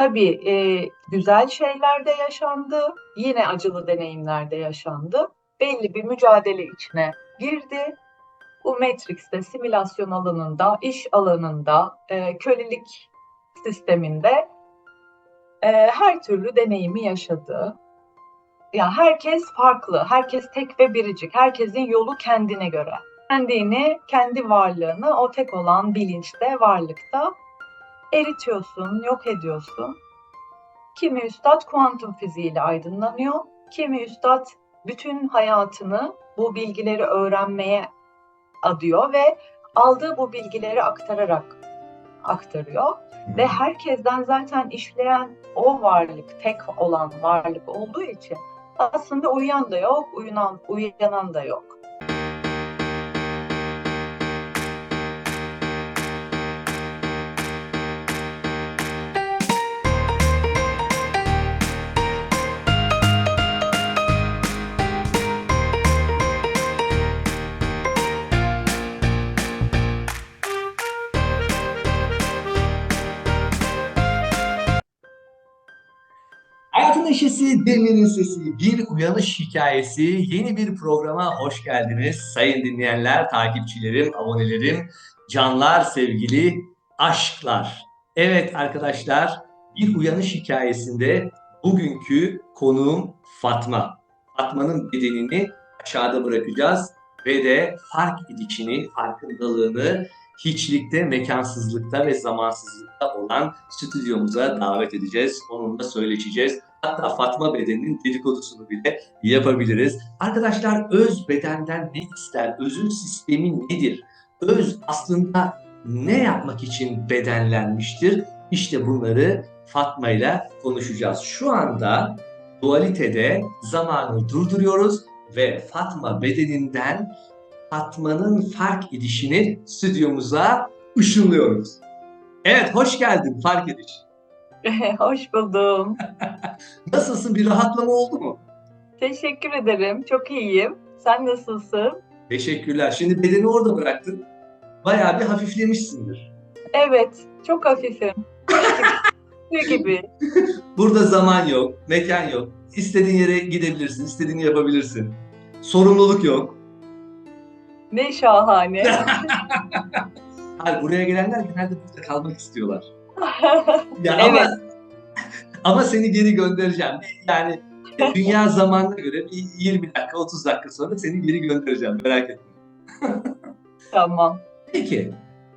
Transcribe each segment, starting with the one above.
Tabii güzel şeyler de yaşandı, yine acılı deneyimler de yaşandı. Belli bir mücadele içine girdi. Bu Matrix'te, simülasyon alanında, iş alanında, kölelik sisteminde her türlü deneyimi yaşadı. Ya herkes farklı, herkes tek ve biricik, herkesin yolu kendine göre. Kendini, kendi varlığını o tek olan bilinçte, varlıkta eritiyorsun, yok ediyorsun. Kimi üstad kuantum fiziğiyle aydınlanıyor, kimi üstad bütün hayatını bu bilgileri öğrenmeye adıyor ve aldığı bu bilgileri aktararak aktarıyor. Ve herkesten zaten işleyen o varlık, tek olan varlık olduğu için aslında uyuyan da yok, uyanan da yok. Hayatın Neşesi, Demir'in Sesi, bir uyanış hikayesi, yeni bir programa hoş geldiniz. Sayın dinleyenler, takipçilerim, abonelerim, canlar, sevgili aşklar. Evet arkadaşlar, bir uyanış hikayesinde bugünkü konuğum Fatma. Fatma'nın bedenini aşağıda bırakacağız ve de fark edişini, farkındalığını hiçlikte, mekansızlıkta ve zamansızlıkta olan stüdyomuza davet edeceğiz. Onunla söyleşeceğiz. Hatta Fatma bedeninin dedikodusunu bile yapabiliriz. Arkadaşlar öz bedenden ne ister? Özün sistemi nedir? Öz aslında ne yapmak için bedenlenmiştir? İşte bunları Fatma ile konuşacağız. Şu anda dualitede zamanı durduruyoruz ve Fatma bedeninden Fatma'nın fark edişini stüdyomuza ışınlıyoruz. Evet, hoş geldin fark ediş. Hoş buldum. Nasılsın? Bir rahatlama oldu mu? Teşekkür ederim. Çok iyiyim. Sen nasılsın? Teşekkürler. Şimdi bedeni orada bıraktın. Bayağı bir hafiflemişsindir. Evet, çok hafifim. Kuş gibi, tüy gibi. Burada zaman yok, mekan yok. İstediğin yere gidebilirsin, istediğini yapabilirsin. Sorumluluk yok. Ne şahane. Hayır, buraya gelenler genelde burada kalmak istiyorlar. Ya Evet, ama seni geri göndereceğim. Yani dünya zamanına göre bir 20 dakika, 30 dakika sonra seni geri göndereceğim. Merak etme. tamam. Peki,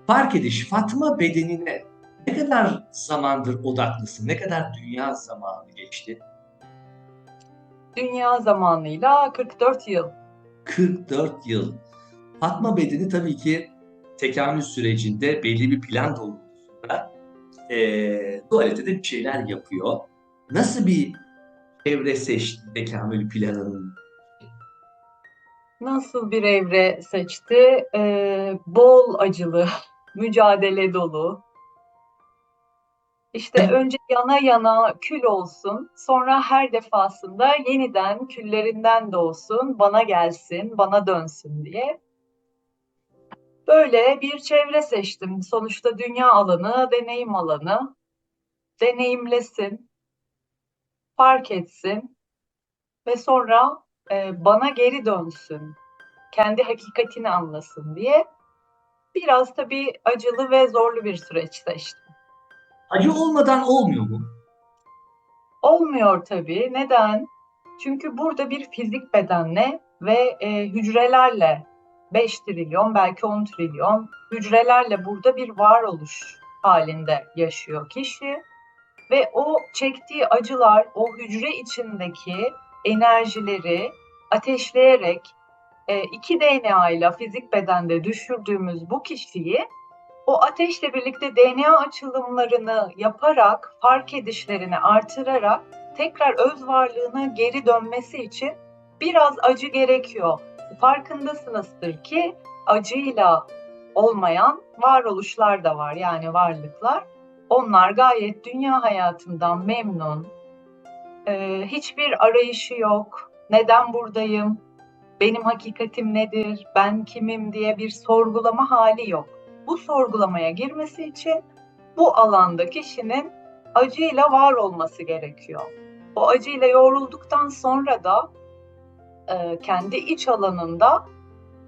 fark ediş, Fatma bedenine ne kadar zamandır odaklısın? Ne kadar dünya zamanı geçti? Dünya zamanıyla 44 yıl. 44 yıl. Fatma bedeni tabii ki tekamül sürecinde belli bir plan doğrultusunda tuvalete de bir şeyler yapıyor. Nasıl bir evre seçti tekamül planının? Nasıl bir evre seçti? Bol acılı, mücadele dolu. İşte önce yana yana kül olsun, sonra her defasında yeniden küllerinden doğsun, bana gelsin, bana dönsün diye. Böyle bir çevre seçtim. Sonuçta dünya alanı, deneyim alanı. Deneyimlesin, fark etsin ve sonra bana geri dönsün, kendi hakikatini anlasın diye. Biraz tabii acılı ve zorlu bir süreç seçtim. Acı olmadan olmuyor mu? Olmuyor tabii. Neden? Çünkü burada bir fizik bedenle ve hücrelerle 5 trilyon belki 10 trilyon hücrelerle burada bir varoluş halinde yaşıyor kişi. Ve o çektiği acılar o hücre içindeki enerjileri ateşleyerek 2 DNA ile fizik bedende düşürdüğümüz bu kişiyi o ateşle birlikte DNA açılımlarını yaparak, fark edişlerini artırarak tekrar öz varlığına geri dönmesi için biraz acı gerekiyor. Farkındasınızdır ki acıyla olmayan varoluşlar da var, yani varlıklar. Onlar gayet dünya hayatından memnun. Hiçbir arayışı yok. Neden buradayım? Benim hakikatim nedir? Ben kimim diye bir sorgulama hali yok. Bu sorgulamaya girmesi için bu alanda kişinin acıyla var olması gerekiyor. O acıyla yoğrulduktan sonra da kendi iç alanında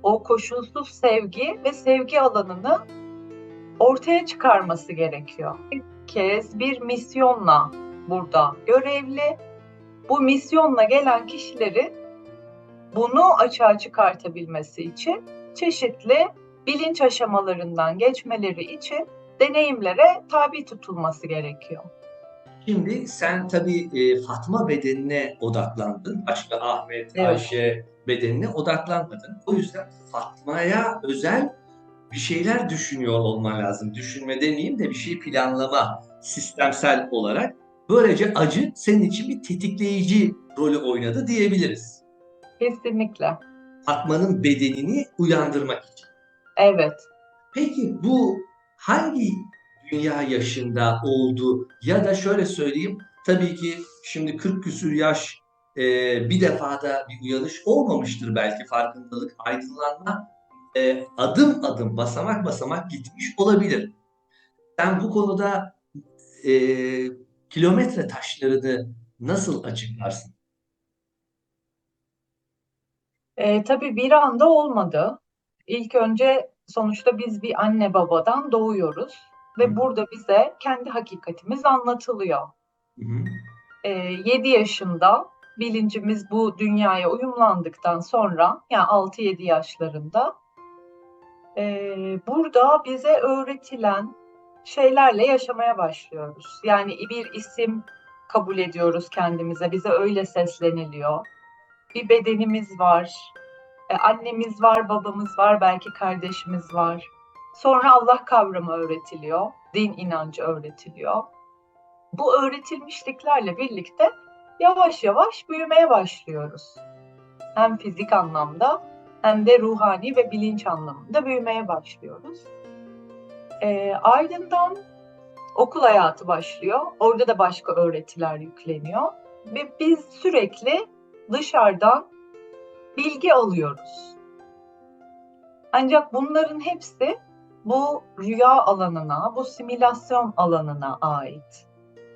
o koşulsuz sevgi ve sevgi alanını ortaya çıkarması gerekiyor. Bir kez bir misyonla burada görevli. Bu misyonla gelen kişileri bunu açığa çıkartabilmesi için çeşitli bilinç aşamalarından geçmeleri için deneyimlere tabi tutulması gerekiyor. Şimdi sen tabii Fatma bedenine odaklandın. Başka Ahmet, Evet. Ayşe bedenine odaklanmadın. O yüzden Fatma'ya özel bir şeyler düşünüyor olman lazım. Düşünme demeyeyim de bir şey planlama sistemsel olarak. Böylece acı senin için bir tetikleyici rolü oynadı diyebiliriz. Kesinlikle. Fatma'nın bedenini uyandırmak için. Evet. Peki bu hangi dünya yaşında oldu? Ya da şöyle söyleyeyim, tabii ki şimdi 40 küsür yaş bir defada bir uyanış olmamıştır belki farkındalık, aydınlanma adım adım, basamak basamak gitmiş olabilir. Sen bu konuda e, kilometre taşlarını nasıl açıklarsın? Tabii bir anda olmadı. İlk önce sonuçta biz bir anne babadan doğuyoruz Hı ve burada bize kendi hakikatimiz anlatılıyor. hı. 7 yaşında bilincimiz bu dünyaya uyumlandıktan sonra, yani 6-7 yaşlarında burada bize öğretilen şeylerle yaşamaya başlıyoruz. Yani bir isim kabul ediyoruz kendimize, bize öyle sesleniliyor. Bir bedenimiz var, annemiz var, babamız var, belki kardeşimiz var. Sonra Allah kavramı öğretiliyor, din inancı öğretiliyor. Bu öğretilmişliklerle birlikte yavaş yavaş büyümeye başlıyoruz. Hem fizik anlamda hem de ruhani ve bilinç anlamında büyümeye başlıyoruz. Ardından okul hayatı başlıyor. Orada da başka öğretiler yükleniyor. Ve biz sürekli dışarıdan bilgi alıyoruz. Ancak bunların hepsi bu rüya alanına, bu simülasyon alanına ait.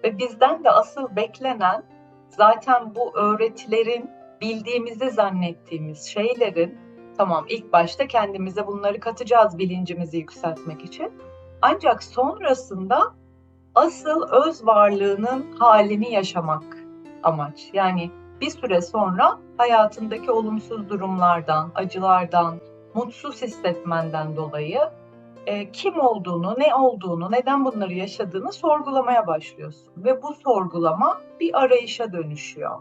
Ve bizden de asıl beklenen zaten bu öğretilerin, bildiğimizi zannettiğimiz şeylerin, tamam ilk başta kendimize bunları katacağız bilincimizi yükseltmek için. Ancak sonrasında asıl öz varlığının halini yaşamak amaç. Yani bir süre sonra hayatındaki olumsuz durumlardan, acılardan, mutsuz hissetmenden dolayı kim olduğunu, ne olduğunu, neden bunları yaşadığını sorgulamaya başlıyorsun. Ve bu sorgulama bir arayışa dönüşüyor.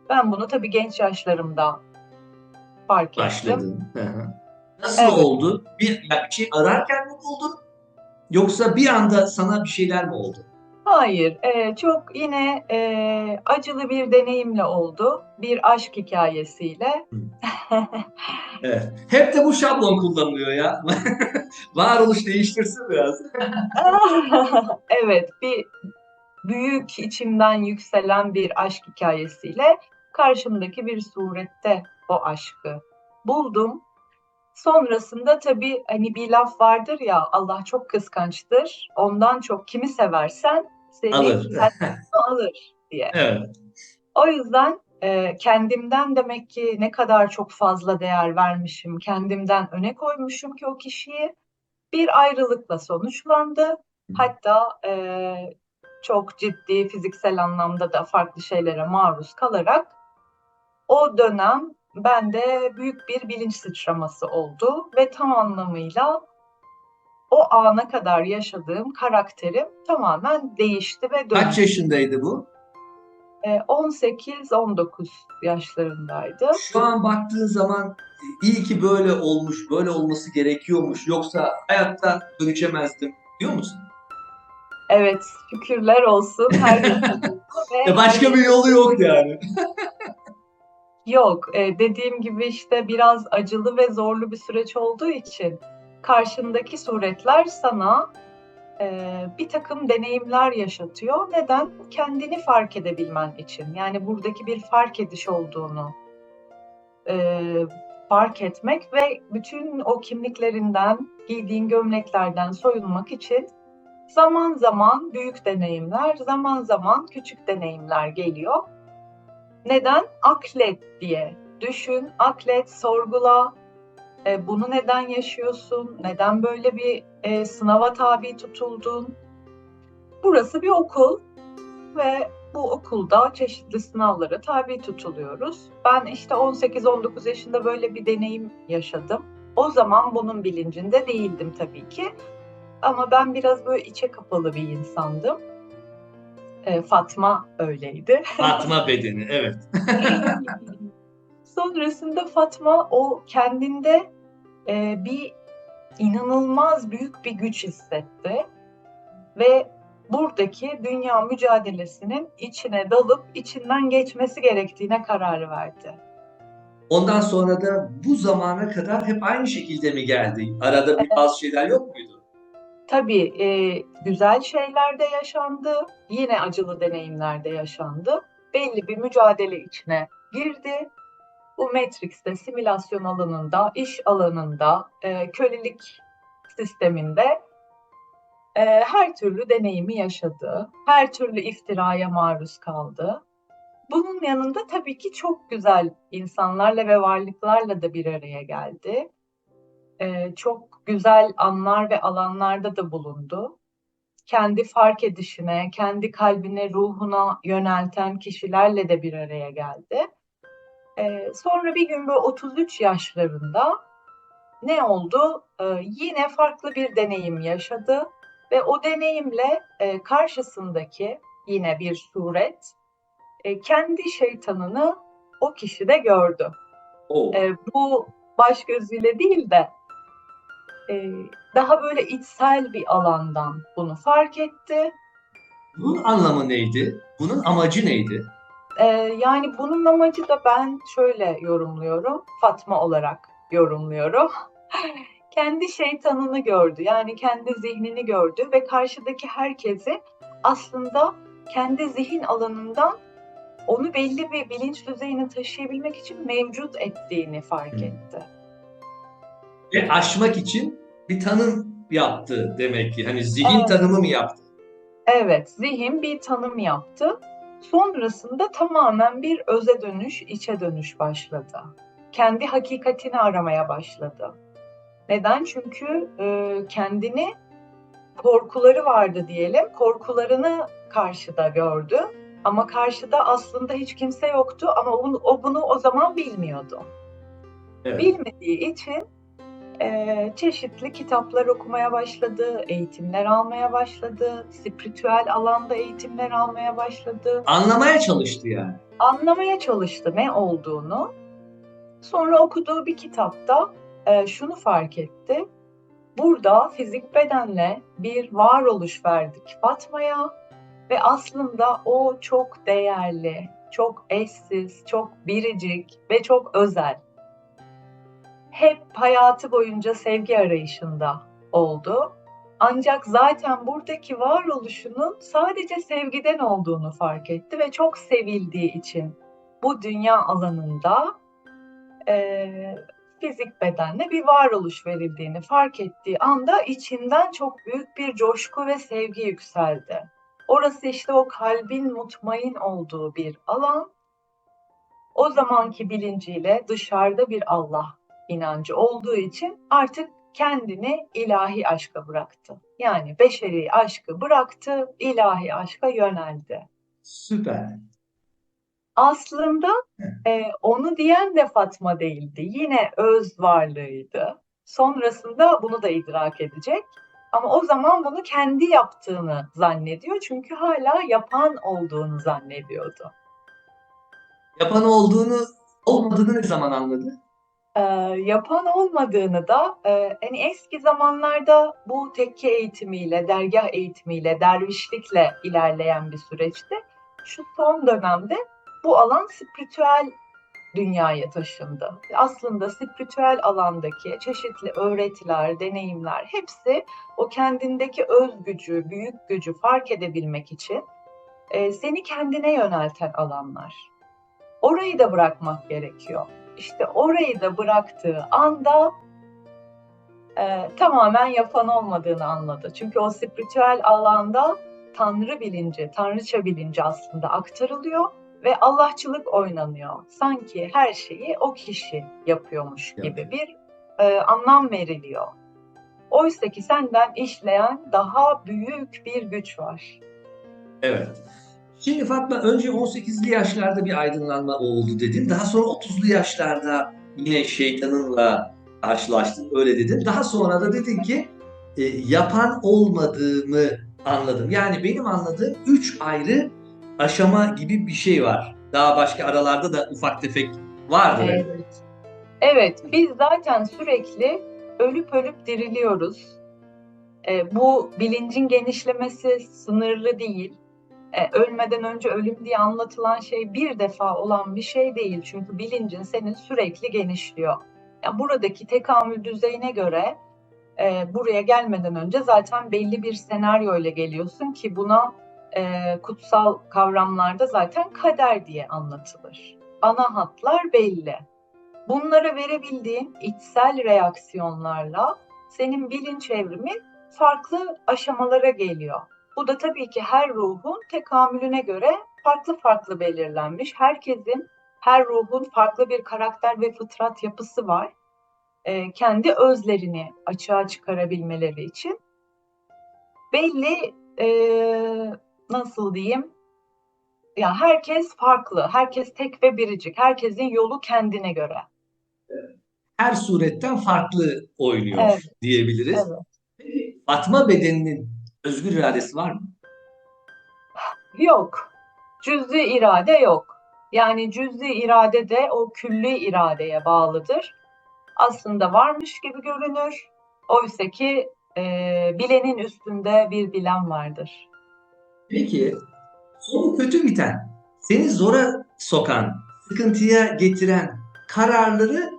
Ben bunu tabii genç yaşlarımda fark ettim. Başladın. Hı hı. Nasıl Evet. oldu? Bir şey ararken mi buldun? Yoksa bir anda sana bir şeyler mi oldu? Hayır, çok yine acılı bir deneyimle oldu. Bir aşk hikayesiyle. Hı. Evet. Hep de bu şablon kullanılıyor ya. Varoluş değiştirsin biraz. Evet, bir büyük içimden yükselen bir aşk hikayesiyle karşımdaki bir surette o aşkı buldum. Sonrasında tabii hani bir laf vardır ya, Allah çok kıskançtır. Ondan çok kimi seversen seni Alır. senden alır diye. Evet. O yüzden kendimden demek ki ne kadar çok fazla değer vermişim, kendimden öne koymuşum ki o kişiyi bir ayrılıkla sonuçlandı. Hatta çok ciddi fiziksel anlamda da farklı şeylere maruz kalarak o dönem bende büyük bir bilinç sıçraması oldu ve tam anlamıyla o ana kadar yaşadığım karakterim tamamen değişti ve Kaç dönüştü. yaşındaydı bu? 18-19 yaşlarındaydı. Şu an baktığın zaman iyi ki böyle olmuş, böyle olması gerekiyormuş. Yoksa hayatta dönüşemezdim diyor musun? Evet, şükürler olsun her yaşadığımda ve her Başka bir yolu yok yani. yok. Dediğim gibi işte biraz acılı ve zorlu bir süreç olduğu için karşındaki suretler sana bir takım deneyimler yaşatıyor. Neden? Kendini fark edebilmen için. Yani buradaki bir fark ediş olduğunu e, fark etmek ve bütün o kimliklerinden, giydiğin gömleklerden soyunmak için zaman zaman büyük deneyimler, zaman zaman küçük deneyimler geliyor. Neden? Aklet diye düşün, aklet, sorgula. Bunu neden yaşıyorsun? Neden böyle bir sınava tabi tutuldun? Burası bir okul ve bu okulda çeşitli sınavlara tabi tutuluyoruz. Ben işte 18-19 yaşında böyle bir deneyim yaşadım. O zaman bunun bilincinde değildim tabii ki. Ama ben biraz böyle içe kapalı bir insandım. Fatma öyleydi. Atma bedeni, evet. Sonrasında Fatma o kendinde bir inanılmaz büyük bir güç hissetti ve buradaki dünya mücadelesinin içine dalıp içinden geçmesi gerektiğine karar verdi. Ondan sonra da bu zamana kadar hep aynı şekilde mi geldi? Arada bir bazı şeyler yok muydu? Tabii güzel şeyler de yaşandı, yine acılı deneyimler de yaşandı. Belli bir mücadele içine girdi. Bu Matrix'te, simülasyon alanında, iş alanında, kölelik sisteminde her türlü deneyimi yaşadı. Her türlü iftiraya maruz kaldı. Bunun yanında tabii ki çok güzel insanlarla ve varlıklarla da bir araya geldi. Çok güzel anlar ve alanlarda da bulundu. Kendi fark edişine, kendi kalbine, ruhuna yönelten kişilerle de bir araya geldi. Sonra bir gün böyle 33 yaşlarında ne oldu? Yine farklı bir deneyim yaşadı ve o deneyimle karşısındaki yine bir suret kendi şeytanını o kişide gördü. O. Bu baş gözüyle değil de daha böyle içsel bir alandan bunu fark etti. Bunun anlamı neydi? Bunun amacı neydi? Yani bunun amacı da ben şöyle yorumluyorum, Fatma olarak yorumluyorum. Kendi şeytanını gördü, yani kendi zihnini gördü ve karşıdaki herkesi aslında kendi zihin alanından onu belli bir bilinç düzeyine taşıyabilmek için mevcut ettiğini fark etti. Ve aşmak için bir tanım yaptı demek ki. Hani zihin Evet, tanımı mı yaptı? evet, zihin bir tanım yaptı. Sonrasında tamamen bir öze dönüş, içe dönüş başladı. Kendi hakikatini aramaya başladı. Neden? Çünkü kendini korkuları vardı diyelim. Korkularını karşıda gördü. Ama karşıda aslında hiç kimse yoktu ama o bunu o zaman bilmiyordu. Evet. Bilmediği için çeşitli kitaplar okumaya başladı, eğitimler almaya başladı, spiritüel alanda eğitimler almaya başladı. Anlamaya çalıştı yani. Anlamaya çalıştı ne olduğunu. Sonra okuduğu bir kitapta şunu fark etti. Burada fizik bedenle bir varoluş verdik Fatma'ya ve aslında o çok değerli, çok eşsiz, çok biricik ve çok özel. Hep hayatı boyunca sevgi arayışında oldu. Ancak zaten buradaki varoluşunun sadece sevgiden olduğunu fark etti ve çok sevildiği için bu dünya alanında fizik bedenle bir varoluş verildiğini fark ettiği anda içinden çok büyük bir coşku ve sevgi yükseldi. Orası işte o kalbin mutmain olduğu bir alan. O zamanki bilinciyle dışarıda bir Allah inancı olduğu için artık kendini ilahi aşka bıraktı. Yani beşeri aşkı bıraktı, ilahi aşka yöneldi. Süper. Aslında onu diyen de Fatma değildi. Yine öz varlığıydı. Sonrasında bunu da idrak edecek. Ama o zaman bunu kendi yaptığını zannediyor. Çünkü hala yapan olduğunu zannediyordu. Yapan olmadığını ne zaman anladı? Yapan olmadığını da hani eski zamanlarda bu tekke eğitimiyle, dergah eğitimiyle, dervişlikle ilerleyen bir süreçti. Şu son dönemde bu alan spiritüel dünyaya taşındı. Aslında spiritüel alandaki çeşitli öğretiler, deneyimler hepsi o kendindeki öz gücü, büyük gücü fark edebilmek için seni kendine yönelten alanlar. Orayı da bırakmak gerekiyor. İşte orayı da bıraktığı anda tamamen yapan olmadığını anladı. Çünkü o spiritüel alanda tanrı bilinci, tanrıça bilinci aslında aktarılıyor ve Allahçılık oynanıyor. Sanki her şeyi o kişi yapıyormuş gibi bir anlam veriliyor. Oysa ki senden işleyen daha büyük bir güç var. Evet. Şimdi Fatma, önce 18'li yaşlarda bir aydınlanma oldu dedin. Daha sonra 30'lu yaşlarda yine şeytanınla karşılaştın, öyle dedin. Daha sonra da dedin ki yapan olmadığımı anladım. Yani benim anladığım 3 ayrı aşama gibi bir şey var. Daha başka aralarda da ufak tefek vardır. Evet. Evet, biz zaten sürekli ölüp ölüp diriliyoruz. Bu bilincin genişlemesi sınırlı değil. Ölmeden önce ölüm diye anlatılan şey bir defa olan bir şey değil. Çünkü bilincin senin sürekli genişliyor. Yani buradaki tekamül düzeyine göre buraya gelmeden önce zaten belli bir senaryo ile geliyorsun ki buna kutsal kavramlarda zaten kader diye anlatılır. Ana hatlar belli. Bunlara verebildiğin içsel reaksiyonlarla senin bilinç evrimin farklı aşamalara geliyor. Bu da tabii ki her ruhun tekamülüne göre farklı farklı belirlenmiş. Her ruhun farklı bir karakter ve fıtrat yapısı var. Kendi özlerini açığa çıkarabilmeleri için belli nasıl diyeyim? Ya herkes farklı, herkes tek ve biricik, herkesin yolu kendine göre. Her suretten farklı oynuyor Evet, diyebiliriz. evet. Peki, Fatma bedeninin özgür iradesi var mı? Yok. Cüz'i irade yok. Yani cüz'i irade de o külli iradeye bağlıdır. Aslında varmış gibi görünür. Oysa ki bilenin üstünde bir bilen vardır. Peki, sonu kötü biten, seni zora sokan, sıkıntıya getiren kararları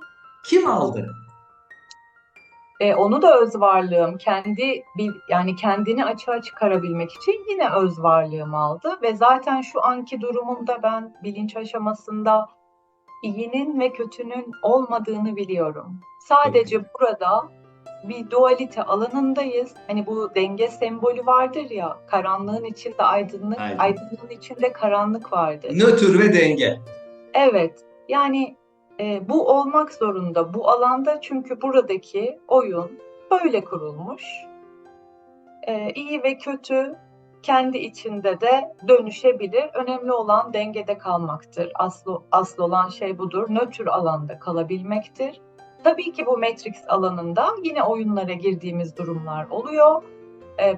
kim aldı? Onu da öz varlığım, yani kendini açığa çıkarabilmek için yine öz varlığım aldı. Ve zaten şu anki durumumda ben bilinç aşamasında iyinin ve kötünün olmadığını biliyorum. Sadece burada bir dualite alanındayız. Hani bu denge sembolü vardır ya, karanlığın içinde aydınlık, Aynen. aydınlığın içinde karanlık vardır. Nötr ve denge. Evet, yani bu olmak zorunda bu alanda çünkü buradaki oyun böyle kurulmuş. İyi ve kötü kendi içinde de dönüşebilir. Önemli olan dengede kalmaktır. Aslı olan şey budur. Nötr alanda kalabilmektir. Tabii ki bu Matrix alanında yine oyunlara girdiğimiz durumlar oluyor.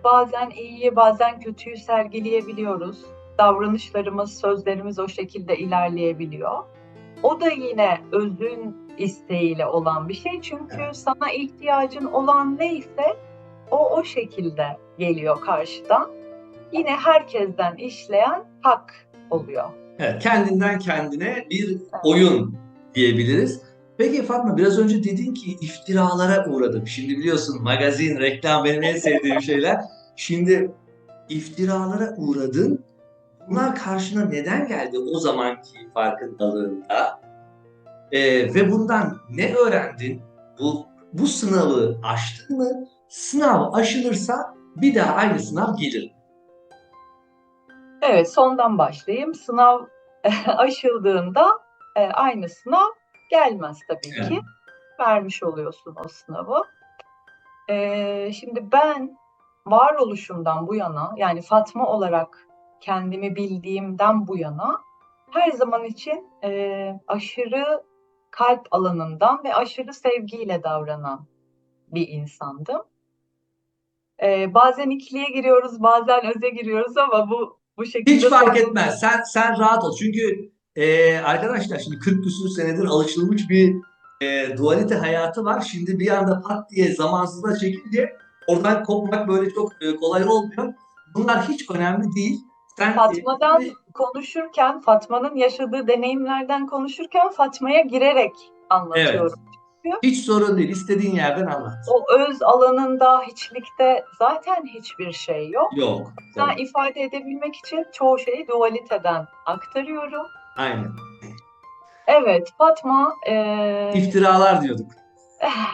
Bazen iyiyi, bazen kötüyü sergileyebiliyoruz. Davranışlarımız, sözlerimiz o şekilde ilerleyebiliyor. O da yine özün isteğiyle olan bir şey. Çünkü sana ihtiyacın olan neyse o şekilde geliyor karşıdan. Yine herkesten işleyen hak oluyor. Evet, kendinden kendine bir oyun diyebiliriz. Peki Fatma, biraz önce dedin ki iftiralara uğradım. Şimdi biliyorsun, magazin, reklam benim en sevdiğim şeyler. Şimdi iftiralara uğradın. Bunlar karşına neden geldi o zamanki farkındalığında? Ve bundan ne öğrendin? Bu sınavı aştın mı? Sınav aşılırsa bir daha aynı sınav gelir. Evet, sondan başlayayım. Sınav aşıldığında aynı sınav gelmez tabii ki. Vermiş oluyorsun o sınavı. Şimdi ben varoluşumdan bu yana, yani Fatma olarak kendimi bildiğimden bu yana her zaman için aşırı kalp alanından ve aşırı sevgiyle davranan bir insandım. Bazen ikiliye giriyoruz, bazen öze giriyoruz ama bu şekilde Hiç fark etmez. Sen rahat ol. Çünkü arkadaşlar, şimdi 40 küsur senedir alışılmış bir dualite hayatı var. Şimdi bir anda pat diye zamansızlığa çekince oradan kopmak böyle çok kolay olmuyor. Bunlar hiç önemli değil. Sen Fatma'dan konuşurken, Fatma'nın yaşadığı deneyimlerden konuşurken Fatma'ya girerek evet. anlatıyorum. Hiç sorun değil. İstediğin yerden anlat. O öz alanında, hiçlikte zaten hiçbir şey yok. Yok. Ben Tabii. ifade edebilmek için çoğu şeyi dualiteden aktarıyorum. Aynen. Evet, Fatma İftiralar diyorduk.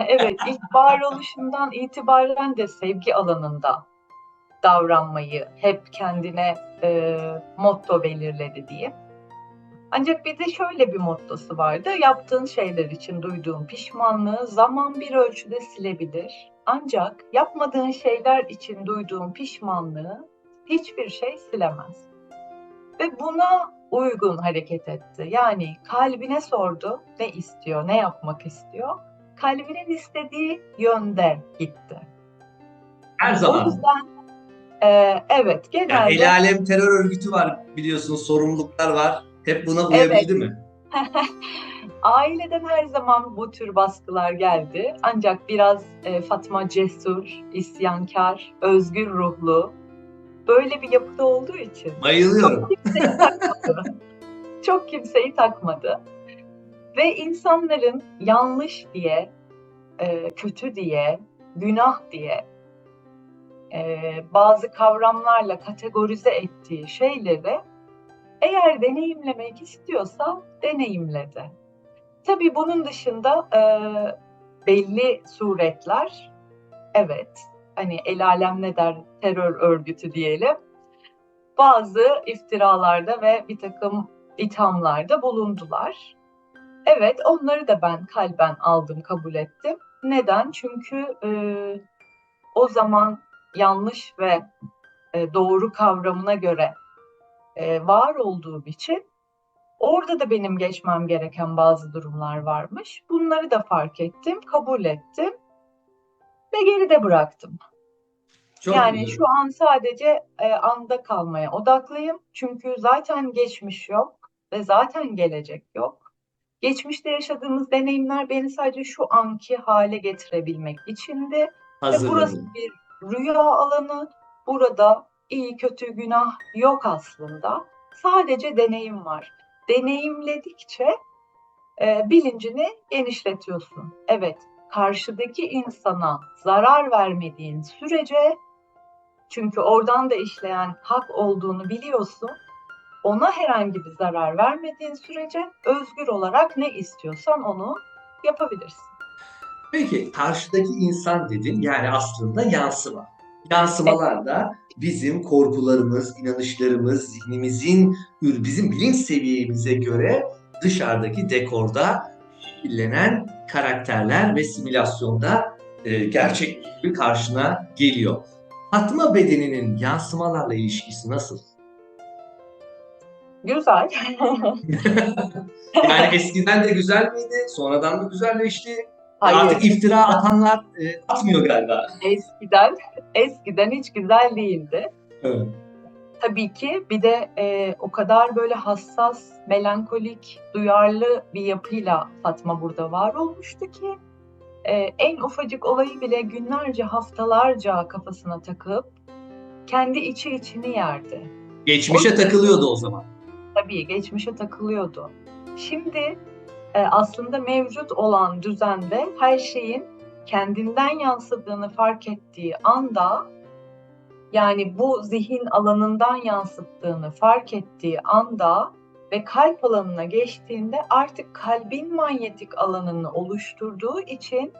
Evet, ilk varoluşundan itibaren de sevgi alanında davranmayı hep kendine motto belirledi diyeyim. Ancak bir de şöyle bir mottosu vardı. Yaptığın şeyler için duyduğun pişmanlığı zaman bir ölçüde silebilir. Ancak yapmadığın şeyler için duyduğun pişmanlığı hiçbir şey silemez. Ve buna uygun hareket etti. Yani kalbine sordu ne istiyor, ne yapmak istiyor. Kalbinin istediği yönde gitti. Her O zaman. yüzden evet Yani genelde El Alem terör örgütü var biliyorsunuz, sorumluluklar var. Hep buna evet. uyabildi mi? Aileden her zaman bu tür baskılar geldi. Ancak biraz Fatma cesur, isyankar, özgür ruhlu, böyle bir yapıda olduğu için çok Bayılıyorum. kimseyi takmadı. Çok kimseyi takmadı. Ve insanların yanlış diye, kötü diye, günah diye bazı kavramlarla kategorize ettiği şeyleri eğer deneyimlemek istiyorsa deneyimledi. Tabii bunun dışında belli suretler, evet, hani el alem ne der terör örgütü diyelim, bazı iftiralarda ve bir takım ithamlarda bulundular. Evet, onları da ben kalben aldım, kabul ettim. Neden? Çünkü o zaman yanlış ve doğru kavramına göre var olduğum için orada da benim geçmem gereken bazı durumlar varmış. Bunları da fark ettim, kabul ettim ve geride bıraktım. Çok Yani güzel. şu an sadece anda kalmaya odaklıyım. Çünkü zaten geçmiş yok ve zaten gelecek yok. Geçmişte yaşadığımız deneyimler beni sadece şu anki hale getirebilmek içindi. Ve burası Hazırladım. bir rüya alanı. Burada iyi, kötü, günah yok aslında. Sadece deneyim var. Deneyimledikçe bilincini genişletiyorsun. Evet, karşıdaki insana zarar vermediğin sürece, çünkü oradan da işleyen hak olduğunu biliyorsun, ona herhangi bir zarar vermediğin sürece özgür olarak ne istiyorsan onu yapabilirsin. Peki karşıdaki insan dedin, yani aslında yansıma. Evet, Yansımalar da bizim korkularımız, inanışlarımız, zihnimizin, bizim bilinç seviyemize göre dışarıdaki dekorda şekillenen karakterler ve simülasyonda gerçek gibi karşına geliyor. Fatma bedeninin yansımalarla ilişkisi nasıl? güzel. Yani eskiden de güzel miydi? Sonradan mı güzelleşti? Artık Hayır, iftira atanlar atmıyor galiba. eskiden hiç güzel değildi. Evet. Tabii ki bir de o kadar böyle hassas, melankolik, duyarlı bir yapıyla Fatma burada var olmuştu ki en ufacık olayı bile günlerce, haftalarca kafasına takıp kendi içini yerdi. O Geçmişe yüzden takılıyordu o zaman. tabii geçmişe takılıyordu. Şimdi aslında mevcut olan düzende her şeyin kendinden yansıdığını fark ettiği anda, yani bu zihin alanından yansıttığını fark ettiği anda ve kalp alanına geçtiğinde artık kalbin manyetik alanını oluşturduğu için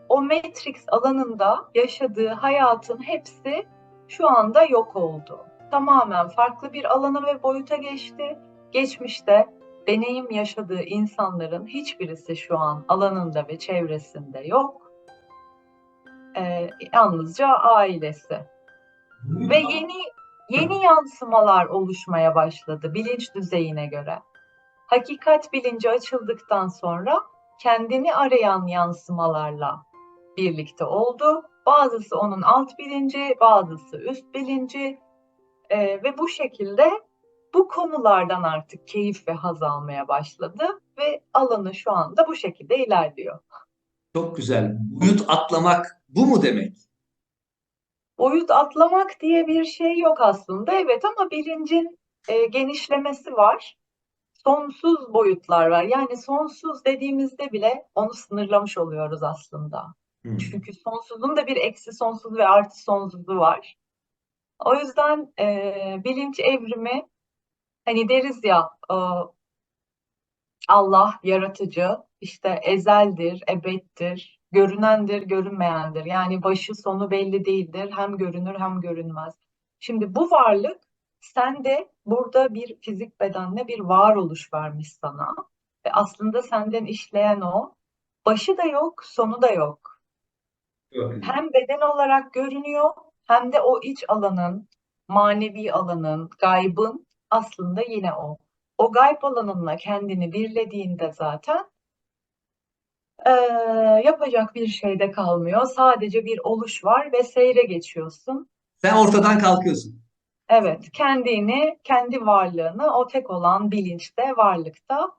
o Matrix alanında yaşadığı hayatın hepsi şu anda yok oldu. Tamamen farklı bir alana ve boyuta geçti. Geçmişte deneyim yaşadığı insanların hiçbirisi şu an alanında ve çevresinde yok. Yalnızca ailesi. Ve yeni yansımalar oluşmaya başladı bilinç düzeyine göre. Hakikat bilinci açıldıktan sonra kendini arayan yansımalarla birlikte oldu. Bazısı onun alt bilinci, bazısı üst bilinci ve bu şekilde bu konulardan artık keyif ve haz almaya başladı ve alanı şu anda bu şekilde ilerliyor. Çok güzel. Boyut atlamak bu mu demek? Boyut atlamak diye bir şey yok aslında, evet, ama bilincin genişlemesi var. Sonsuz boyutlar var. Yani sonsuz dediğimizde bile onu sınırlamış oluyoruz aslında. Hmm. Çünkü sonsuzun da bir eksi sonsuz ve artı sonsuzu var. O yüzden bilinç evrimi, hani deriz ya, Allah yaratıcı, işte ezeldir, ebeddir, görünendir, görünmeyendir. Yani başı sonu belli değildir. Hem görünür hem görünmez. Şimdi bu varlık sende burada bir fizik bedenle bir varoluş vermiş sana. Ve aslında senden işleyen o. Başı da yok, sonu da yok. Çok güzel. Hem beden olarak görünüyor hem de o iç alanın, manevi alanın, gaybın aslında yine o. O gayb alanınla kendini birlediğinde zaten yapacak bir şey de kalmıyor. Sadece bir oluş var ve seyre geçiyorsun. Sen ortadan kalkıyorsun. Evet, kendini, kendi varlığını o tek olan bilinçte, varlıkta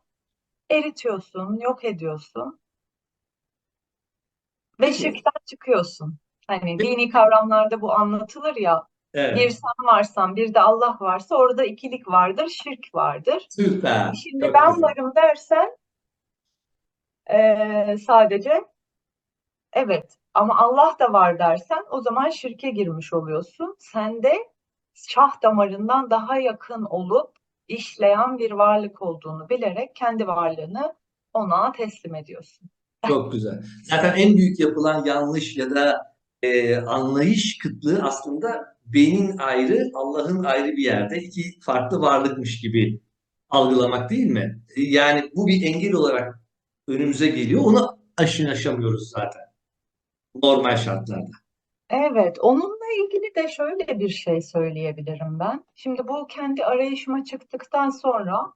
eritiyorsun, yok ediyorsun ve Peki. şirkten çıkıyorsun. Hani Peki. dini kavramlarda bu anlatılır ya, bir Evet. sen varsan, bir de Allah varsa orada ikilik vardır, şirk vardır. Süper. Şimdi Çok ben güzel. varım dersen sadece evet, ama Allah da var dersen o zaman şirke girmiş oluyorsun. Sen de şah damarından daha yakın olup işleyen bir varlık olduğunu bilerek kendi varlığını ona teslim ediyorsun. Çok güzel. Zaten en büyük yapılan yanlış ya da anlayış kıtlığı aslında beynin ayrı, Allah'ın ayrı bir yerde iki farklı varlıkmış gibi algılamak değil mi? Yani bu bir engel olarak önümüze geliyor. Onu aşamıyoruz zaten normal şartlarda. Evet, onunla ilgili de şöyle bir şey söyleyebilirim ben. Şimdi bu kendi arayışıma çıktıktan sonra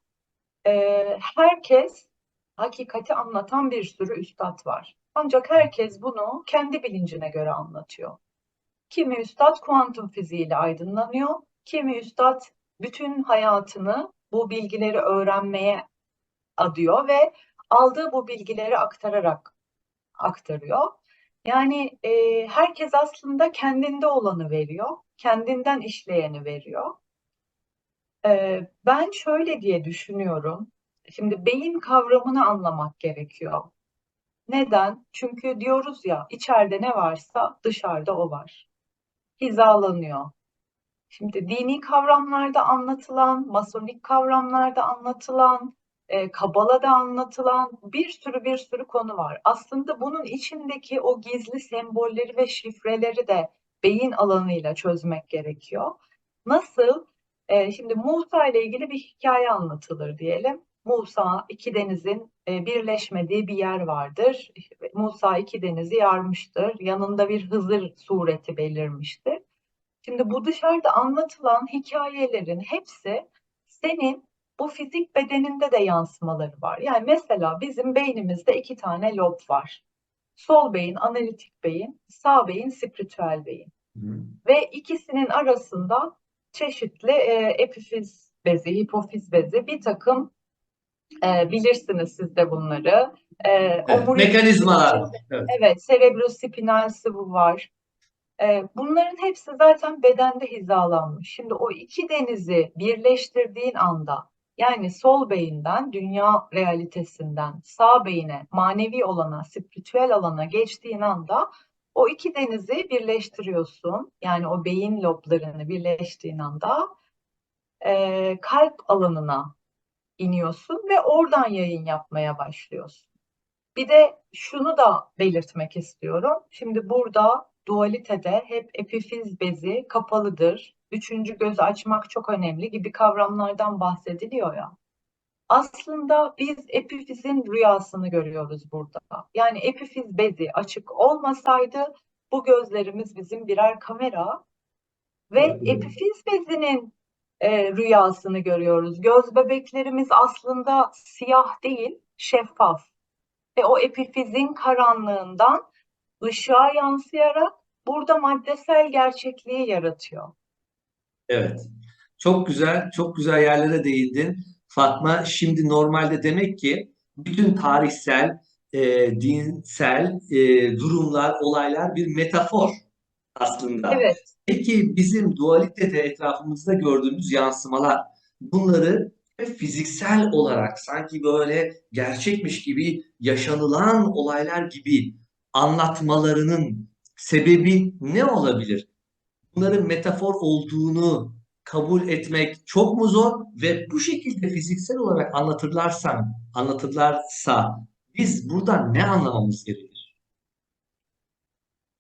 herkes hakikati anlatan bir sürü üstad var. Ancak herkes bunu kendi bilincine göre anlatıyor. Kimi üstad kuantum fiziğiyle aydınlanıyor, kimi üstad bütün hayatını bu bilgileri öğrenmeye adıyor ve aldığı bu bilgileri aktararak aktarıyor. Yani herkes aslında kendinde olanı veriyor, kendinden işleyeni veriyor. Ben şöyle diye düşünüyorum. Şimdi beyin kavramını anlamak gerekiyor. Neden? Çünkü diyoruz ya içeride ne varsa dışarıda o var. Hizalanıyor. Şimdi dini kavramlarda anlatılan, masonik kavramlarda anlatılan, Kabala'da anlatılan bir sürü konu var. Aslında bunun içindeki o gizli sembolleri ve şifreleri de beyin alanıyla çözmek gerekiyor. Nasıl? Şimdi Musa ile ilgili bir hikaye anlatılır diyelim. Musa iki denizin birleşmediği bir yer vardır. Musa iki denizi yarmıştır. Yanında bir Hızır sureti belirmiştir. Şimdi bu dışarıda anlatılan hikayelerin hepsi senin bu fizik bedeninde de yansımaları var. Yani mesela bizim beynimizde iki tane lob var. Sol beyin analitik beyin, sağ beyin spiritüel beyin. Hı. Ve ikisinin arasında çeşitli epifiz bezi, hipofiz bezi bir takım bilirsiniz siz de bunları. Evet, Omurilik mekanizmalar var. Evet. evet, cerebrospinal sıvı var. Bunların hepsi zaten bedende hizalanmış. Şimdi o iki denizi birleştirdiğin anda yani sol beyinden, dünya realitesinden sağ beyine, manevi olana, spiritüel alana geçtiğin anda o iki denizi birleştiriyorsun. Yani o beyin loblarını birleştiğin anda kalp alanına iniyorsun ve oradan yayın yapmaya başlıyorsun. Bir de şunu da belirtmek istiyorum. Şimdi burada dualitede hep epifiz bezi kapalıdır. Üçüncü gözü açmak çok önemli gibi kavramlardan bahsediliyor ya. Aslında biz epifizin rüyasını görüyoruz burada. Yani epifiz bezi açık olmasaydı bu gözlerimiz bizim birer kamera ve Çok güzel. epifiz bezinin rüyasını görüyoruz. Göz bebeklerimiz aslında siyah değil, şeffaf ve o epifizin karanlığından ışığa yansıyarak burada maddesel gerçekliği yaratıyor. Evet. Çok güzel, çok güzel yerlere değindin. Fatma, şimdi normalde demek ki bütün tarihsel, dinsel durumlar, olaylar bir metafor aslında. Evet, Peki bizim dualitede etrafımızda gördüğümüz yansımalar, bunları hep fiziksel olarak sanki böyle gerçekmiş gibi yaşanılan olaylar gibi anlatmalarının sebebi ne olabilir? Bunların metafor olduğunu kabul etmek çok mu zor ve bu şekilde fiziksel olarak anlatırlarsa biz buradan ne anlamamız gerekir?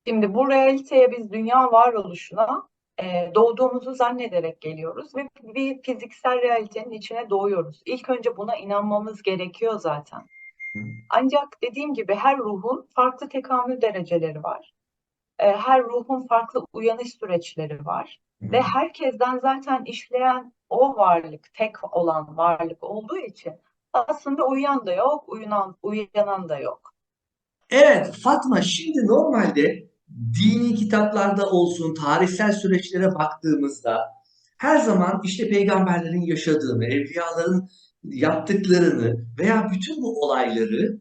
Şimdi bu realiteye biz dünya varoluşuna doğduğumuzu zannederek geliyoruz ve bir fiziksel realitenin içine doğuyoruz. İlk önce buna inanmamız gerekiyor zaten. Ancak dediğim gibi her ruhun farklı tekamül dereceleri var. Her ruhun farklı uyanış süreçleri var. Ve herkesten zaten işleyen o varlık, tek olan varlık olduğu için aslında uyuyan da yok, uyanan da yok. Evet Fatma, şimdi normalde dini kitaplarda olsun, tarihsel süreçlere baktığımızda her zaman işte peygamberlerin yaşadığını, evliyaların yaptıklarını veya bütün bu olayları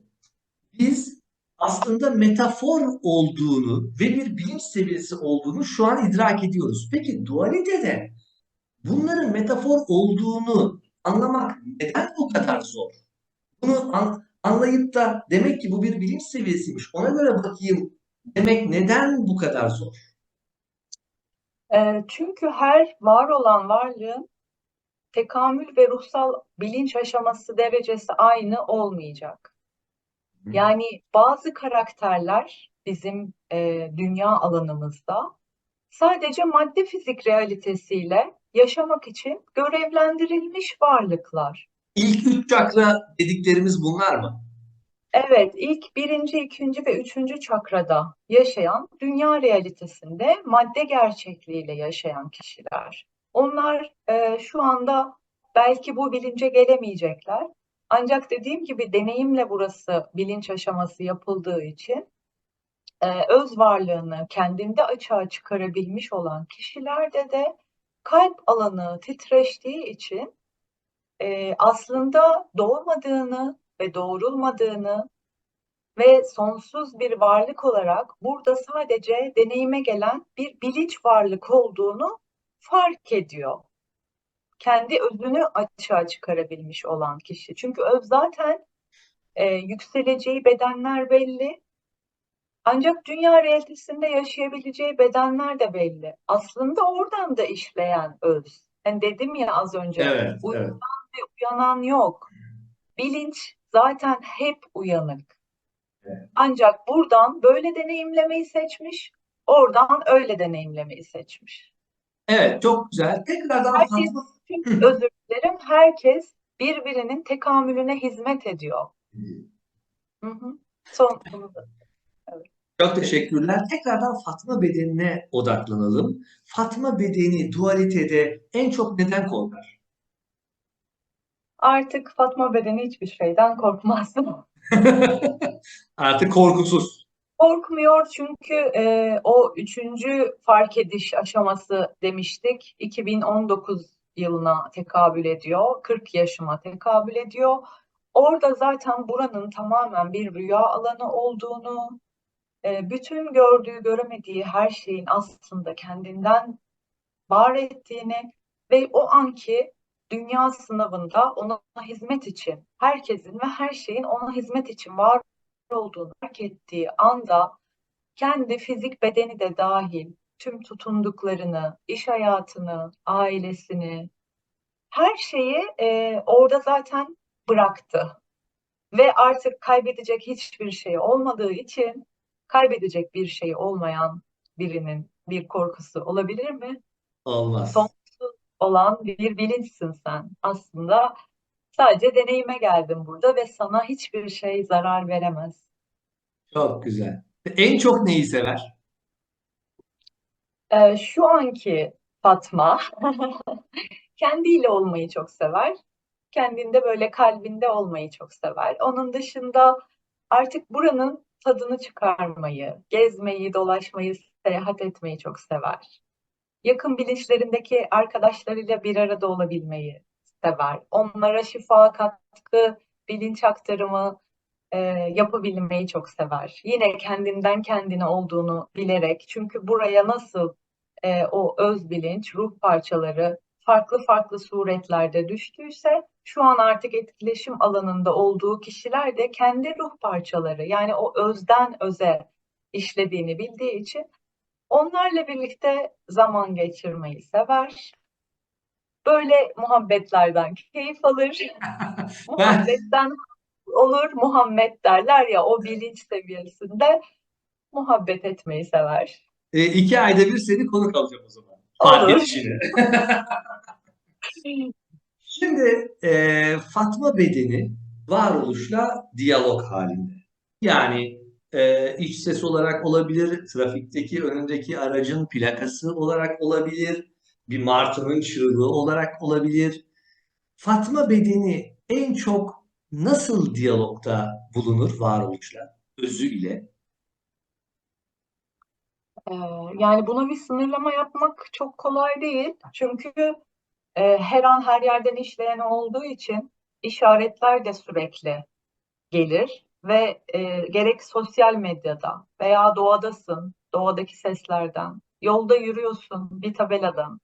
biz aslında metafor olduğunu ve bir bilinç seviyesi olduğunu şu an idrak ediyoruz. Peki dualitede bunların metafor olduğunu anlamak neden bu kadar zor? Bunu anlayıp da demek ki bu bir bilinç seviyesiymiş, ona göre bakayım demek neden bu kadar zor? Çünkü her var olan varlığın tekamül ve ruhsal bilinç aşaması derecesi aynı olmayacak. Yani bazı karakterler bizim dünya alanımızda sadece madde fizik realitesiyle yaşamak için görevlendirilmiş varlıklar. İlk üç çakra dediklerimiz bunlar mı? Evet, ilk birinci, ikinci ve üçüncü çakrada yaşayan, dünya realitesinde madde gerçekliğiyle yaşayan kişiler. Onlar şu anda belki bu bilince gelemeyecekler. Ancak dediğim gibi deneyimle burası bilinç aşaması yapıldığı için öz varlığını kendinde açığa çıkarabilmiş olan kişilerde de kalp alanı titreştiği için aslında doğmadığını ve doğrulmadığını ve sonsuz bir varlık olarak burada sadece deneyime gelen bir bilinç varlık olduğunu fark ediyor. Kendi özünü açığa çıkarabilmiş olan kişi. Çünkü öz zaten yükseleceği bedenler belli. Ancak dünya realitesinde yaşayabileceği bedenler de belli. Aslında oradan da işleyen öz. Yani dedim ya az önce, Evet, uyanan evet. ve uyanan yok. Bilinç zaten hep uyanık. Ancak buradan böyle deneyimlemeyi seçmiş, oradan öyle deneyimlemeyi seçmiş. Evet, çok güzel. Tekrardan Herkes, Fatma. özür dilerim, herkes birbirinin tekamülüne hizmet ediyor. Hı hı. Son, bunu da, evet. Çok teşekkürler. Tekrardan Fatma bedenine odaklanalım. Fatma bedeni dualitede en çok neden korkar? Artık Fatma bedeni hiçbir şeyden korkmaz. Artık korkusuz. Korkmuyor çünkü o üçüncü fark ediş aşaması demiştik. 2019 yılına tekabül ediyor. 40 yaşıma tekabül ediyor. Orada zaten buranın tamamen bir rüya alanı olduğunu, bütün gördüğü, göremediği her şeyin aslında kendinden var ettiğini ve o anki dünya sınavında ona hizmet için, herkesin ve her şeyin ona hizmet için var olduğunu fark ettiği anda kendi fizik bedeni de dahil tüm tutunduklarını, iş hayatını, ailesini, her şeyi orada zaten bıraktı. Ve artık kaybedecek hiçbir şey olmadığı için kaybedecek bir şey olmayan birinin bir korkusu olabilir mi? Olmaz. Sonsuz olan bir bilinçsin sen. Aslında sadece deneyime geldin burada ve sana hiçbir şey zarar veremez. Çok güzel. En çok neyi sever? Şu anki Fatma kendiyle olmayı çok sever. Kendinde böyle kalbinde olmayı çok sever. Onun dışında artık buranın tadını çıkarmayı, gezmeyi, dolaşmayı, seyahat etmeyi çok sever. Yakın bilinçlerindeki arkadaşlarıyla bir arada olabilmeyi sever. Onlara şifa, katkı, bilinç aktarımı yapabilmeyi çok sever. Yine kendinden kendine olduğunu bilerek. Çünkü buraya nasıl o öz bilinç, ruh parçaları farklı farklı suretlerde düştüyse şu an artık etkileşim alanında olduğu kişiler de kendi ruh parçaları yani o özden öze işlediğini bildiği için onlarla birlikte zaman geçirmeyi sever. Böyle muhabbetlerden keyif alır. Ben Muhabbetten olur Muhammed derler ya o bilinç seviyesinde. muhabbet etmeyi sever. 2 ayda bir seni konuk alacağım o zaman. Fark Olur. edişini. Şimdi Fatma bedeni varoluşla diyalog halinde. Yani iç ses olarak olabilir, trafikteki önündeki aracın plakası olarak olabilir, bir martının çığlığı olarak olabilir. Fatma bedeni en çok nasıl diyalogda bulunur varoluşla, özüyle? Ee, Yani buna bir sınırlama yapmak çok kolay değil. Çünkü her an her yerden işleyen olduğu için işaretler de sürekli gelir ve gerek sosyal medyada veya doğadasın, doğadaki seslerden, yolda yürüyorsun bir tabeladan.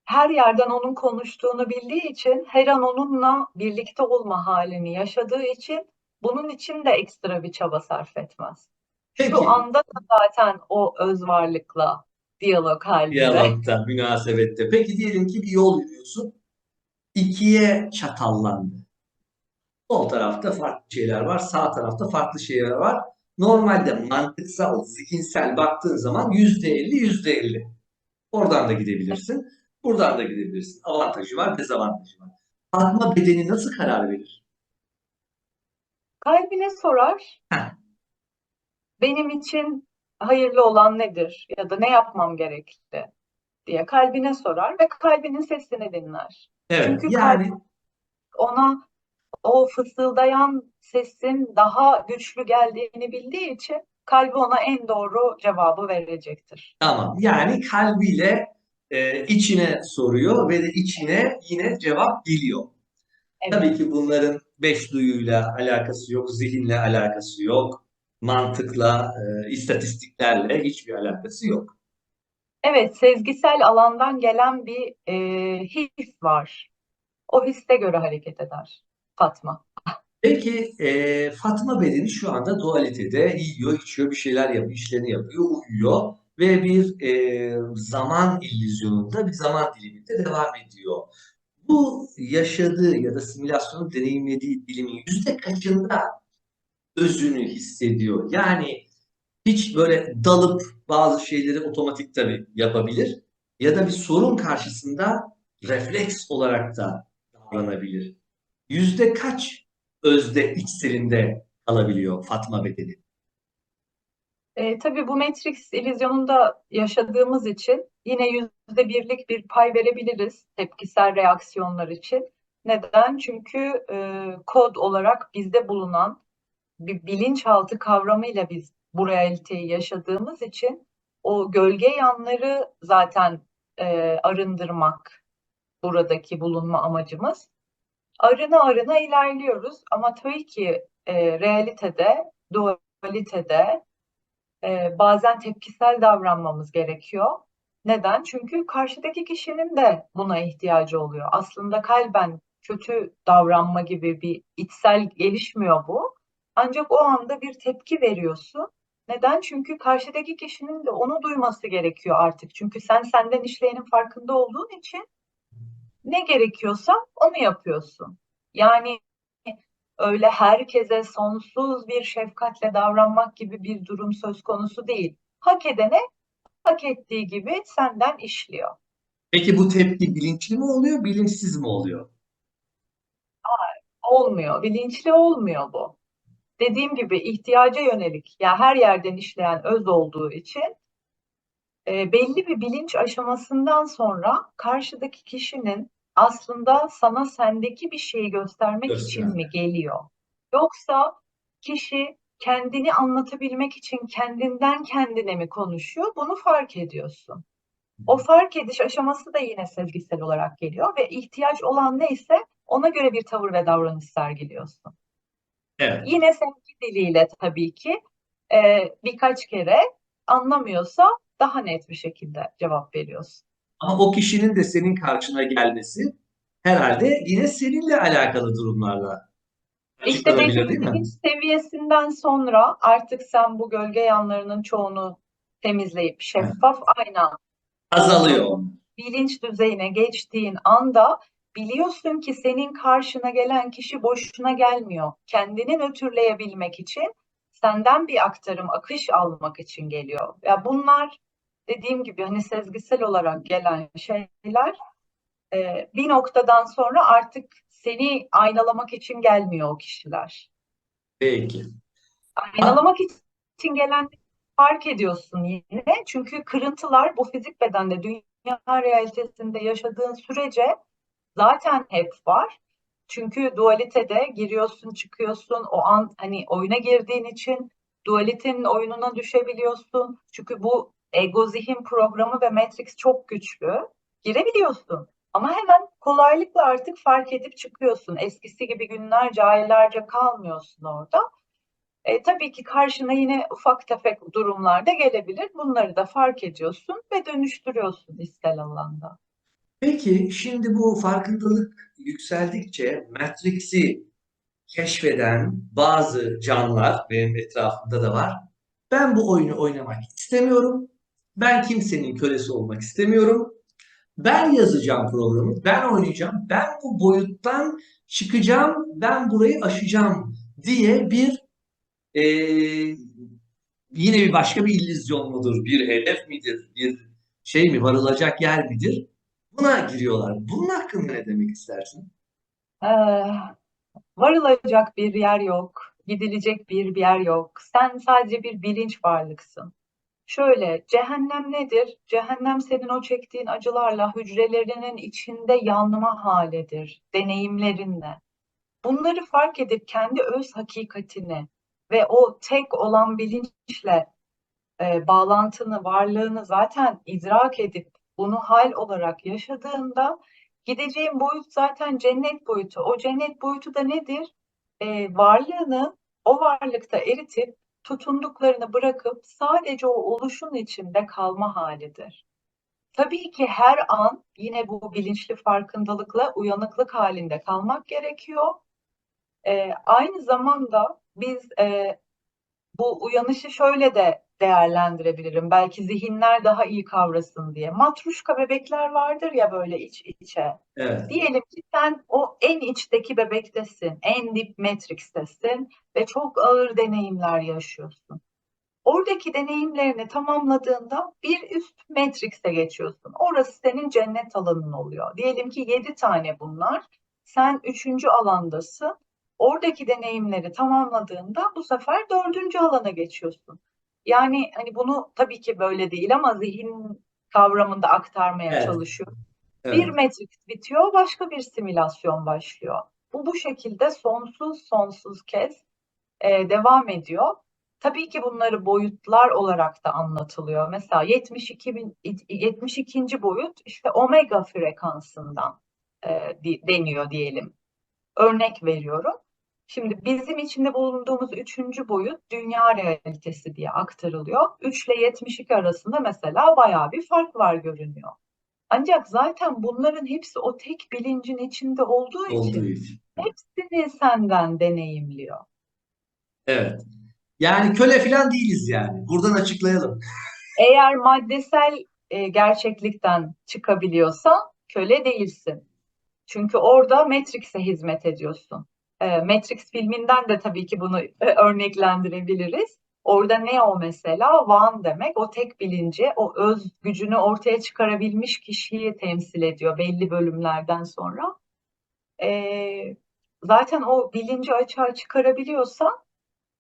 Her yerden onun konuştuğunu bildiği için, her an onunla birlikte olma halini yaşadığı için bunun için de ekstra bir çaba sarf etmez. Şu Peki, anda da zaten o öz varlıkla diyalog halinde. diyalogda, münasebette. Peki diyelim ki bir yol yürüyorsun, ikiye çatallandı. Sol tarafta farklı şeyler var, sağ tarafta farklı şeyler var. Normalde mantıksal, zihinsel baktığın zaman %50, %50. Oradan da gidebilirsin, buradan da gidebilirsin. Avantajı var, dezavantajı var. Fatma bedeni nasıl karar verir? Kalbine sorar, Heh, benim için hayırlı olan nedir ya da ne yapmam gerekli diye kalbine sorar ve kalbinin sesini dinler. evet, Çünkü kalp yani ona o fısıldayan sesin daha güçlü geldiğini bildiği için kalbi ona en doğru cevabı verecektir. tamam. Yani kalbiyle içine soruyor ve de içine yine cevap geliyor. Evet. Tabii ki bunların beş duyuyla alakası yok, zihinle alakası yok, mantıkla, istatistiklerle hiçbir alakası yok. Evet, sezgisel alandan gelen bir his var. O hisse göre hareket eder Fatma. Peki Fatma bedeni şu anda dualitede yiyor, içiyor, bir şeyler yapıyor, işlerini yapıyor, uyuyor ve bir zaman illüzyonunda, bir zaman diliminde devam ediyor. Bu yaşadığı ya da simülasyonu deneyimlediği dilimin yüzde kaçında özünü hissediyor? Yani hiç böyle dalıp bazı şeyleri otomatik tabii yapabilir ya da bir sorun karşısında refleks olarak da davranabilir. Yüzde kaç özde içselinde kalabiliyor Fatma bedeni? Tabii bu Matrix illüzyonunda yaşadığımız için yine %1'lik bir pay verebiliriz tepkisel reaksiyonlar için. Neden? Çünkü kod olarak bizde bulunan bir bilinçaltı kavramıyla biz bu realiteyi yaşadığımız için o gölge yanları zaten arındırmak buradaki bulunma amacımız. Arına arına ilerliyoruz ama tabii ki realitede, dualitede bazen tepkisel davranmamız gerekiyor. Neden? Çünkü karşıdaki kişinin de buna ihtiyacı oluyor. Aslında kalben kötü davranma gibi bir içsel gelişmiyor bu. Ancak o anda bir tepki veriyorsun. Neden? Çünkü karşıdaki kişinin de onu duyması gerekiyor artık. Çünkü sen senden işleyenin farkında olduğun için ne gerekiyorsa onu yapıyorsun. Yani öyle herkese sonsuz bir şefkatle davranmak gibi bir durum söz konusu değil. Hak edene hak ettiği gibi senden işliyor. Peki bu tepki bilinçli mi oluyor, bilinçsiz mi oluyor? Olmuyor, bilinçli olmuyor bu. Dediğim gibi ihtiyaca yönelik, ya her yerden işleyen öz olduğu için belli bir bilinç aşamasından sonra karşıdaki kişinin aslında sana sendeki bir şeyi göstermek için Gösteren. mi geliyor? Yoksa kişi kendini anlatabilmek için kendinden kendine mi konuşuyor? Bunu fark ediyorsun. O fark ediş aşaması da yine sezgisel olarak geliyor ve ihtiyaç olan neyse ona göre bir tavır ve davranış sergiliyorsun. Evet. Yine sevgi diliyle tabii ki birkaç kere anlamıyorsa daha net bir şekilde cevap veriyorsun. Ama o kişinin de senin karşına gelmesi herhalde yine seninle alakalı durumlarla İşte belli açıklanabilir değil bir mi? bilinç seviyesinden sonra artık sen bu gölge yanlarının çoğunu temizleyip şeffaf ayna olduğun Azalıyor. bilinç düzeyine geçtiğin anda biliyorsun ki senin karşına gelen kişi boşuna gelmiyor. Kendini nötrleyebilmek için senden bir aktarım, akış almak için geliyor. Ya bunlar dediğim gibi hani sezgisel olarak gelen şeyler bir noktadan sonra artık seni aynalamak için gelmiyor o kişiler. Peki. Ha, Aynalamak için gelen fark ediyorsun yine. Çünkü kırıntılar bu fizik bedende, dünya realitesinde yaşadığın sürece zaten hep var. Çünkü dualitede giriyorsun, çıkıyorsun. O an hani oyuna girdiğin için dualitenin oyununa düşebiliyorsun. Çünkü bu ego zihin programı ve Matrix çok güçlü. Girebiliyorsun. Ama hemen kolaylıkla artık fark edip çıkıyorsun. Eskisi gibi günlerce, aylarca kalmıyorsun orada. Tabii ki karşına yine ufak tefek durumlar da gelebilir. Bunları da fark ediyorsun ve dönüştürüyorsun içsel alanda. peki şimdi bu farkındalık yükseldikçe Matrix'i keşfeden bazı canlılar benim etrafımda da var. Ben bu oyunu oynamak istemiyorum. Ben kimsenin kölesi olmak istemiyorum. Ben yazacağım programı, ben oynayacağım, ben bu boyuttan çıkacağım, ben burayı aşacağım diye bir yine bir başka bir illüzyon mudur, bir hedef midir, bir şey mi, varılacak yer midir? Buna giriyorlar. Bunun hakkında ne demek istersin? Ee, Varılacak bir yer yok, gidilecek bir yer yok. Sen sadece bir bilinç varlıksın. Şöyle, cehennem nedir? Cehennem senin o çektiğin acılarla hücrelerinin içinde yanma halidir, deneyimlerinle. Bunları fark edip kendi öz hakikatini ve o tek olan bilinçle bağlantını, varlığını zaten idrak edip bunu hal olarak yaşadığında gideceğin boyut zaten cennet boyutu. O cennet boyutu da nedir? Varlığını o varlıkta eritip tutunduklarını bırakıp sadece o oluşun içinde kalma halidir. Tabii ki her an yine bu bilinçli farkındalıkla uyanıklık halinde kalmak gerekiyor. Aynı zamanda biz bu uyanışı şöyle de değerlendirebilirim. Belki zihinler daha iyi kavrasın diye. Matruşka bebekler vardır ya böyle iç içe. Evet, Diyelim ki sen o en içteki bebektesin, en dip Matrix'tesin ve çok ağır deneyimler yaşıyorsun. Oradaki deneyimlerini tamamladığında bir üst Matrix'e geçiyorsun. Orası senin cennet alanın oluyor. Diyelim ki 7 tane bunlar. Sen üçüncü alandasın. Oradaki deneyimleri tamamladığında bu sefer dördüncü alana geçiyorsun. Yani hani bunu tabii ki böyle değil ama zihin kavramında aktarmaya evet, çalışıyor. Bir evet. Matrix bitiyor, başka bir simülasyon başlıyor. Bu şekilde sonsuz sonsuz kez devam ediyor. Tabii ki bunları boyutlar olarak da anlatılıyor. Mesela 72. boyut işte omega frekansından deniyor diyelim. Örnek veriyorum. Şimdi bizim içinde bulunduğumuz üçüncü boyut dünya realitesi diye aktarılıyor. 3 ile 72 arasında mesela bayağı bir fark var görünüyor. Ancak zaten bunların hepsi o tek bilincin içinde olduğu Olduğu için için. hepsini senden deneyimliyor. Evet. Yani köle falan değiliz yani. Buradan açıklayalım. Eğer maddesel gerçeklikten çıkabiliyorsan köle değilsin. Çünkü orada Matrix'e hizmet ediyorsun. Matrix filminden de tabii ki bunu örneklendirebiliriz. Orada ne o mesela? One demek o tek bilinci, o öz gücünü ortaya çıkarabilmiş kişiyi temsil ediyor belli bölümlerden sonra. E, Zaten o bilinci açığa çıkarabiliyorsan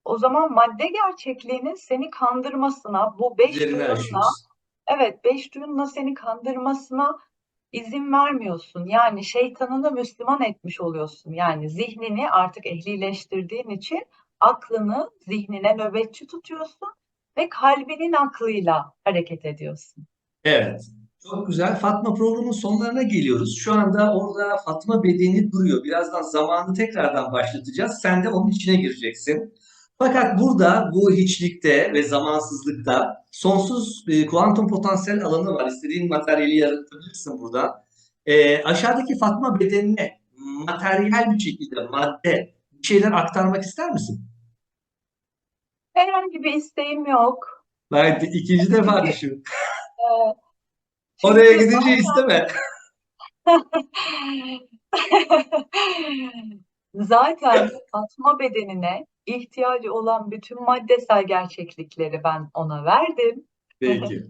o zaman madde gerçekliğinin seni kandırmasına, bu beş Üzerine duyunla, aşıyoruz. evet beş duyunla seni kandırmasına izin vermiyorsun. Yani şeytanını Müslüman etmiş oluyorsun. Yani zihnini artık ehlileştirdiğin için aklını zihnine nöbetçi tutuyorsun ve kalbinin aklıyla hareket ediyorsun. Evet. Çok güzel. Fatma programın sonlarına geliyoruz. Şu anda orada Fatma bedeni duruyor. Birazdan zamanı tekrardan başlatacağız. Sen de onun içine gireceksin. Fakat burada bu hiçlikte ve zamansızlıkta sonsuz kuantum potansiyel alanı var. İstediğin materyali yaratabilirsin burada. Aşağıdaki Fatma bedenine materyal bir şekilde madde bir şeyler aktarmak ister misin? Herhangi bir isteğim yok. Ben ikinci defa Çünkü düşün. e, Oraya çünkü gidince isteme. Zaten Fatma bedenine ihtiyacı olan bütün maddesel gerçeklikleri ben ona verdim. Peki.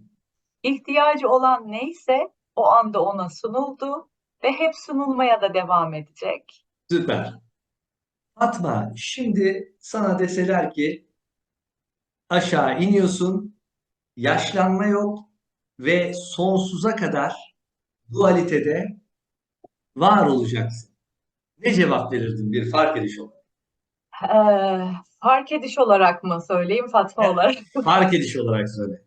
İhtiyacı olan neyse o anda ona sunuldu ve hep sunulmaya da devam edecek. Süper. Fatma, şimdi sana deseler ki aşağı iniyorsun, yaşlanma yok ve sonsuza kadar dualitede var olacaksın. Ne cevap verirdin bir fark ediş olarak? Fark ediş olarak mı söyleyeyim, Fatma olarak? Fark ediş olarak söyle.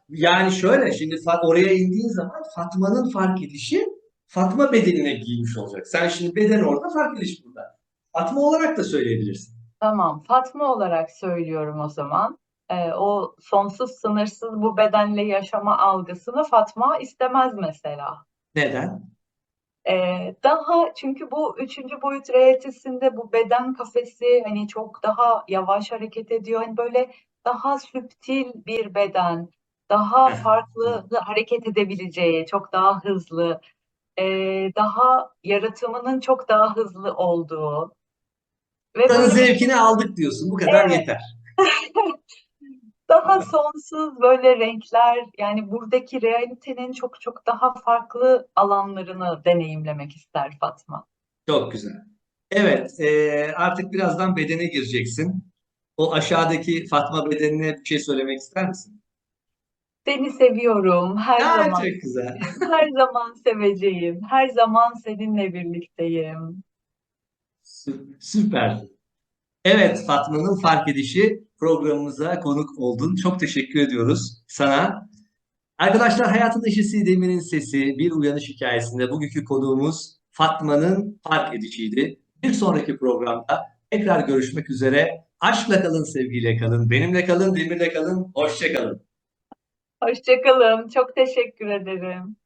Yani şöyle, şimdi oraya indiğin zaman Fatma'nın fark edişi Fatma bedenine giymiş olacak. Sen şimdi beden orada, fark ediş burada. Fatma olarak da söyleyebilirsin. Tamam, Fatma olarak söylüyorum o zaman. O sonsuz, sınırsız bu bedenle yaşama algısını Fatma istemez mesela. Neden? Daha çünkü bu üçüncü boyut realitesinde bu beden kafesi hani çok daha yavaş hareket ediyor. Hani böyle daha süptil bir beden, daha Heh. farklı hareket edebileceği, çok daha hızlı, daha yaratımının çok daha hızlı olduğu ve Buranın böyle bir zevkini aldık diyorsun. Bu kadar evet, yeter. daha sonsuz böyle renkler, yani buradaki realitenin çok çok daha farklı alanlarını deneyimlemek ister Fatma. Çok güzel. Evet, artık birazdan bedene gireceksin. O aşağıdaki Fatma bedenine bir şey söylemek ister misin? Seni seviyorum, her Aa, zaman çok güzel. seveceğim, her zaman seveceğim, her zaman seninle birlikteyim. Süper. Evet, Fatma'nın fark edişi programımıza konuk oldun. Çok teşekkür ediyoruz sana. Arkadaşlar, Hayatın Neşesi Demir'in Sesi bir uyanış hikayesinde bugünkü konuğumuz Fatma'nın fark edişiydi. Bir sonraki programda tekrar görüşmek üzere. Aşkla kalın, sevgiyle kalın, benimle kalın, Demir'le kalın, hoşça kalın. Hoşça kalın, çok teşekkür ederim.